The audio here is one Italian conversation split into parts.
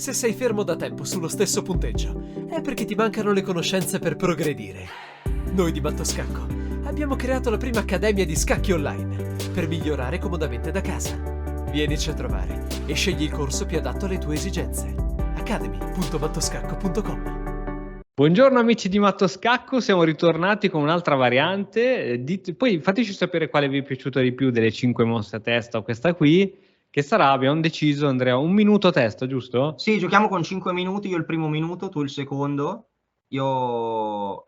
Se sei fermo da tempo sullo stesso punteggio, è perché ti mancano le conoscenze per progredire. Noi di Mattoscacco abbiamo creato la prima accademia di scacchi online per migliorare comodamente da casa. Vienici a trovare e scegli il corso più adatto alle tue esigenze. academy.mattoscacco.com. Buongiorno amici di Mattoscacco, siamo ritornati con un'altra variante. Poi fateci sapere quale vi è piaciuta di più delle 5 mosse a testa o questa qui, che sarà, abbiamo deciso, Andrea, 1 minuto a testa, giusto? Sì, giochiamo con 5 minuti, io il primo minuto, tu il secondo, io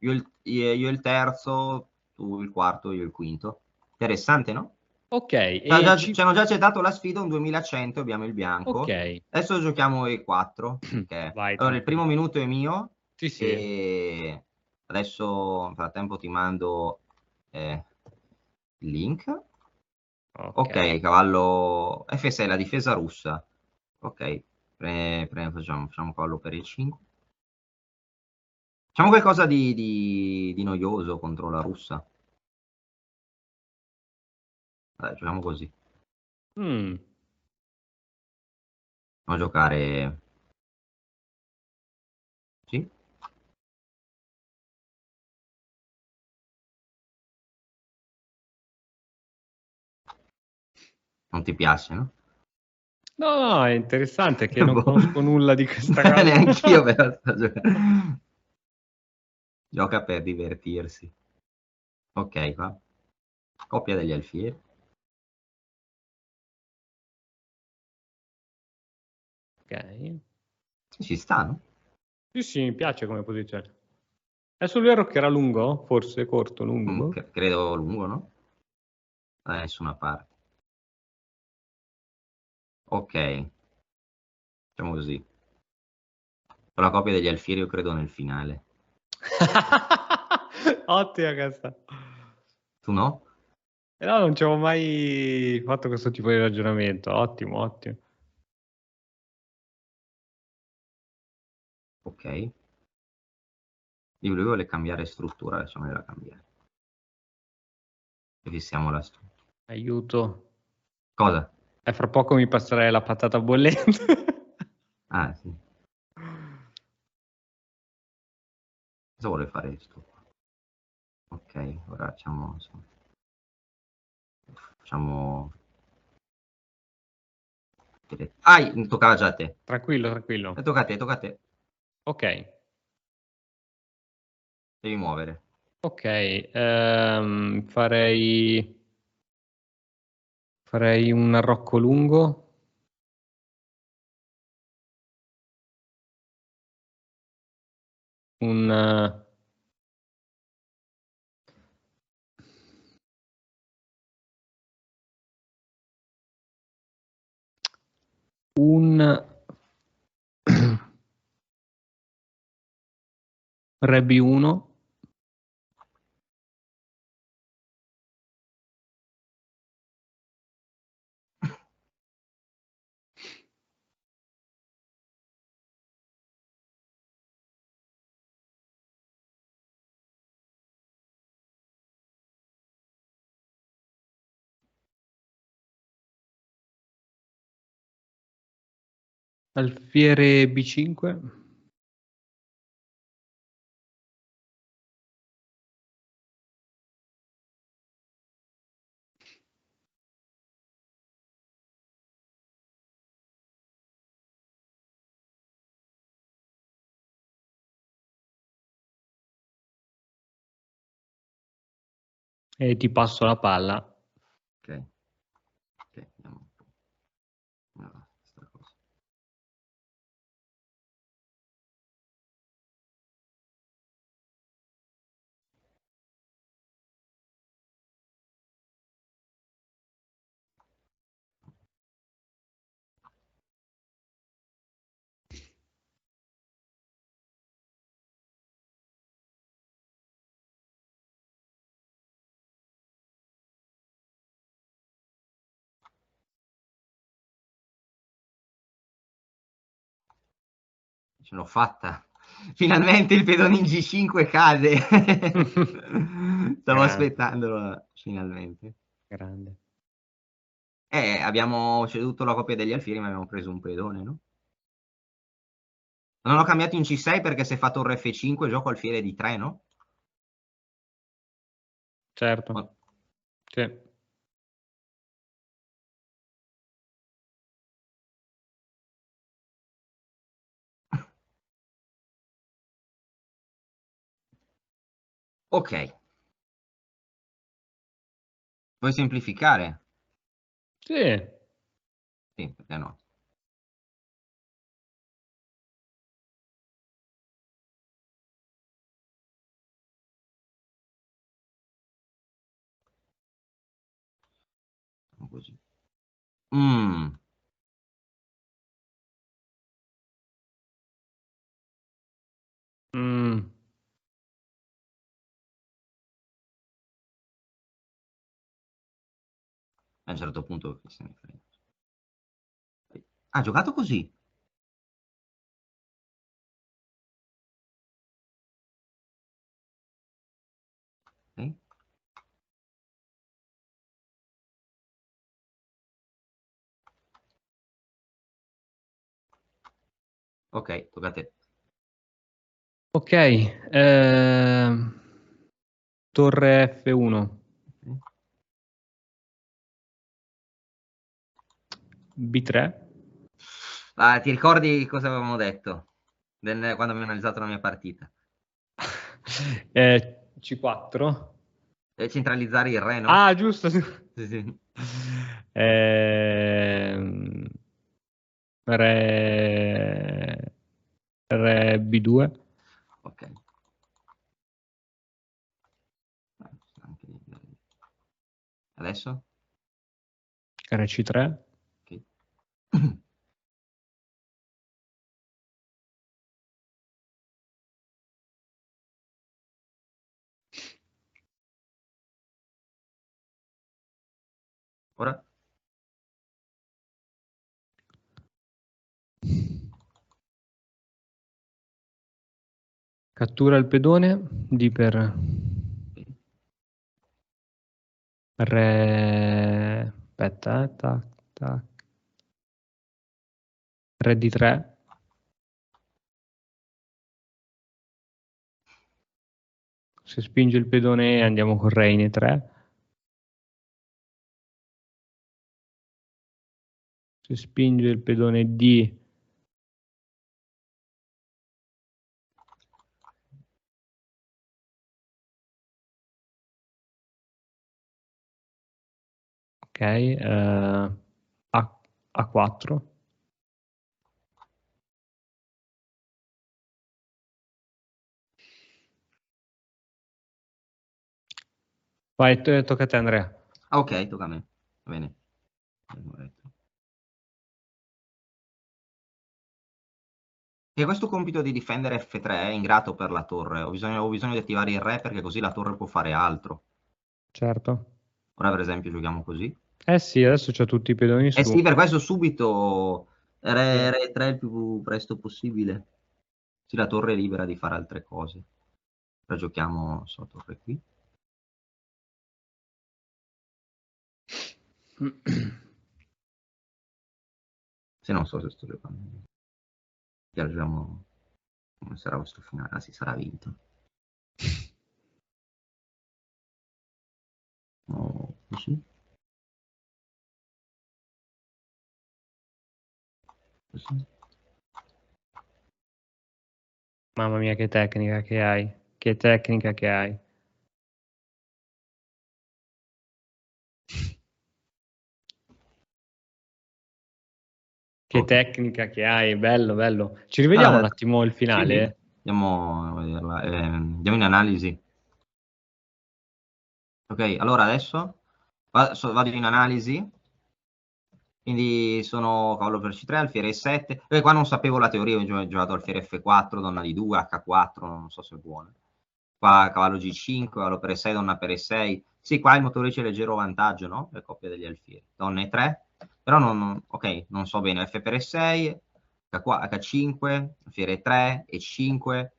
il terzo, tu il quarto, io il quinto. Interessante, no? Ok. Ci hanno già accettato la sfida, un 2100, abbiamo il bianco. Ok. Adesso giochiamo i 4. Okay. Vai, allora, il primo minuto è mio. Sì, sì. E adesso, nel frattempo, ti mando il link. Ok, cavallo F6, la difesa russa. Ok, facciamo cavallo per il 5. Facciamo qualcosa di noioso contro la russa. Dai, giochiamo così. Andiamo a giocare... Sì? Non ti piace, no? No, è interessante che non conosco nulla di questa cosa. Neanch'io però sto giocando. Gioca per divertirsi. Ok, qua. Coppia degli alfieri. Ok. Ci sta, no? Sì, mi piace come posizione. È sul vero che era lungo? Forse corto, lungo? Credo lungo, no? Da nessuna parte. Ok. Facciamo così. Con la coppia degli alfieri io credo nel finale. Ottima questa. Tu no? No, non ci avevo mai fatto questo tipo di ragionamento. Ottimo, ottimo. Ok. Lui vuole cambiare struttura, lasciamola cambiare. E fissiamo la struttura. Aiuto. Cosa? Fra poco mi passerai la patata bollente. Ah, sì. Cosa vuole fare questo? Ok, ora facciamo... toccava già a te. Tranquillo, tranquillo. Tocca a te, tocca a te. Ok. Devi muovere. Ok, farei un arrocco lungo. Un Re B1. Alfiere B5. E ti passo la palla. Ok. Ok, andiamo un po'. No, sta cosa. Ce l'ho fatta. Finalmente il pedone in G5 cade. Stavo aspettandolo finalmente. Grande. Abbiamo ceduto la coppia degli alfieri, ma abbiamo preso un pedone, no? Non ho cambiato in C6 perché se fa torre F5 gioco alfiere di 3, no? Certo. Oh. Sì. Ok. Vuoi semplificare? Sì. Sì, perché no? Così. Mm. Mm. A un certo punto chi se ne frega. Ha giocato così? Ok. Ok, tocca a te. Ok. Torre F1. B3. Ah, ti ricordi cosa avevamo detto quando abbiamo analizzato la mia partita? C4. Centralizzare il re, no? Ah, giusto. Sì, sì. Ehm, re B2. Ok. Adesso? Re C3. Ok. Ora? Cattura il pedone. D per Ok. re. Aspetta, tac, tac. Re D3. Se spinge il pedone E andiamo con re in E3. Se spinge il pedone D. Ok. A4. Vai, tocca a te Andrea. Ah, ok, tocca a me. Va bene. E questo compito di difendere F3 è ingrato per la torre. Ho bisogno di attivare il re perché così la torre può fare altro. Certo. Ora per esempio giochiamo così. Eh sì, adesso c'ho tutti i pedoni Eh su. sì, per questo subito Sì. re 3 il più presto possibile. Sì, la torre è libera di fare altre cose. Ora giochiamo, non so, torre qui. Se non so se sto giocando. Giochiamo come sarà questo finale. Ah, sì, sarà vinto. No, così. Così. Mamma mia, che tecnica che hai. Che tecnica che hai. Che Ok. tecnica che hai, bello, bello. Ci rivediamo un Allora, attimo il sì, sì. finale? Andiamo a vederla. Andiamo in analisi. Ok, allora adesso vado in analisi. Quindi sono cavallo per C3, alfiere E7. Qua non sapevo la teoria, ho giocato alfiere F4, donna di 2, H4, non so se è buono. Qua cavallo G5, cavallo per E6, donna per E6. Sì, qua il motore c'è leggero vantaggio, no? Le coppie degli alfieri. Donna E3, però ok, non so bene. F per E6, H5, alfiere E3, E5,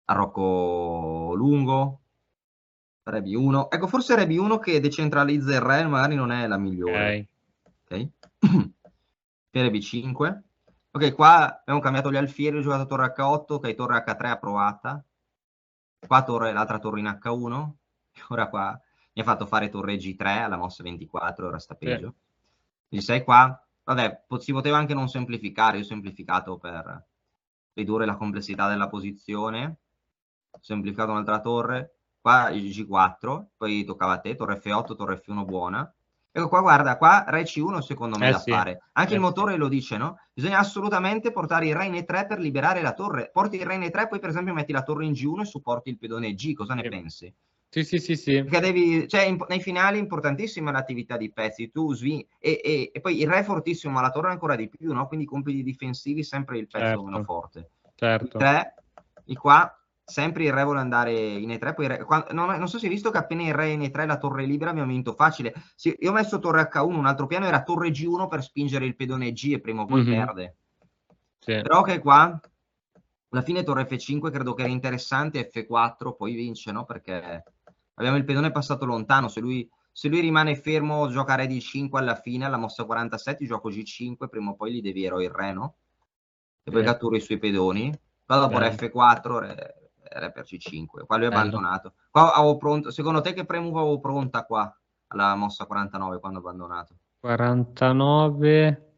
arrocco lungo, Re B1. Ecco, forse Re B1 che decentralizza il re magari non è la migliore. Ok. Ok. Alfiere B5. Ok, qua abbiamo cambiato gli alfieri, ho giocato torre H8, ok, torre H3 approvata. Qua l'altra torre in H1. Ora qua mi ha fatto fare torre G3 alla mossa 24, ora sta peggio. Il 6 qua, vabbè, si poteva anche non semplificare, io ho semplificato per ridurre la complessità della posizione. Ho semplificato un'altra torre, qua il G4, poi toccava a te, torre F8, torre F1 buona. Ecco qua, guarda, qua re C1 secondo me da fare. Anche il motore lo dice, no? Bisogna assolutamente portare il re in E3 per liberare la torre. Porti il re in E3, poi per esempio metti la torre in G1 e supporti il pedone G, cosa ne pensi? Sì. Perché devi, cioè, nei finali è importantissima l'attività di pezzi, tu e poi il re è fortissimo, ma la torre ancora di più, no? Quindi i compiti difensivi sempre il pezzo meno forte. Il 3, il qua, sempre il re vuole andare in E3, poi non so se hai visto che appena il re in E3 la torre libera abbiamo vinto facile. Sì, io ho messo torre H1, un altro piano era torre G1 per spingere il pedone G e prima o poi perde. Però che qua, alla fine torre F5 credo che era interessante, F4 poi vince, no? Perché abbiamo il pedone passato lontano, se lui rimane fermo, gioca re D5 alla fine, alla mossa 47, gioco G5, prima o poi gli devi eroe il re, no? E poi catturo i suoi pedoni. Qua dopo re F4, re per C5. Qua lui è abbandonato. Qua avevo pronto. Secondo te che premove avevo pronta qua? Alla mossa 49 quando ho abbandonato. 49.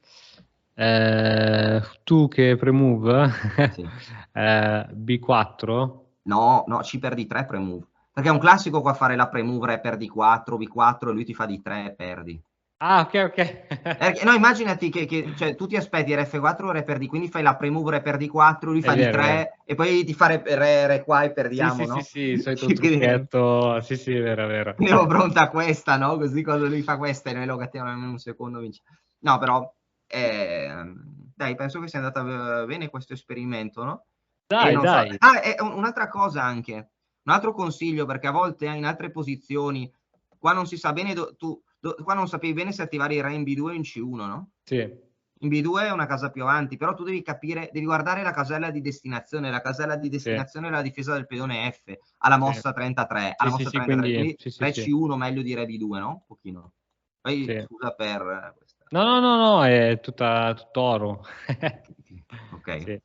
Tu che premove? Sì. B4? No, ci perdi 3 premove. Perché è un classico qua fare la premove, re per D4, B4 e lui ti fa D3 e perdi. Ah, ok. No, immaginati che cioè, tu ti aspetti F4 re per D, quindi fai la premove re per D4, lui fa D3 e poi ti fa re qua e perdiamo, no? Sì, il solito trucchetto. Sì, è vero. Quindi avevo pronta questa, no? Così quando lui fa questa e noi lo cattiamo in un secondo vince. No, però dai, penso che sia andata bene questo esperimento, no? Dai. E un'altra cosa anche, un altro consiglio, perché a volte in altre posizioni qua non si sa bene, qua non sapevi bene se attivare il re in B2 o in C1, no? Sì. In B2 è una casa più avanti, però tu devi capire, devi guardare la casella di destinazione. La casella di destinazione è la difesa del pedone F alla mossa 33. Alla mossa 33, quindi re C1 meglio di re B2, no? Un pochino. Poi scusa per questa. No, è tutto oro. Ok.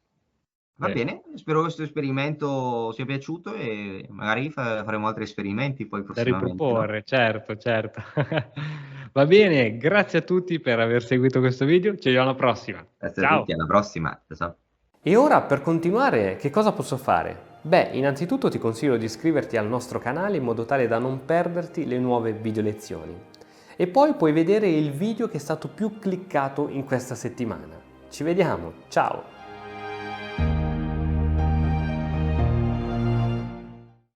Va bene, spero che questo esperimento sia piaciuto e magari faremo altri esperimenti poi prossimamente. Da riproporre, no? Certo. Va bene, grazie a tutti per aver seguito questo video, ci vediamo alla prossima. Grazie a tutti, alla prossima. Ciao. E ora per continuare che cosa posso fare? Beh, innanzitutto ti consiglio di iscriverti al nostro canale in modo tale da non perderti le nuove video lezioni. E poi puoi vedere il video che è stato più cliccato in questa settimana. Ci vediamo, ciao!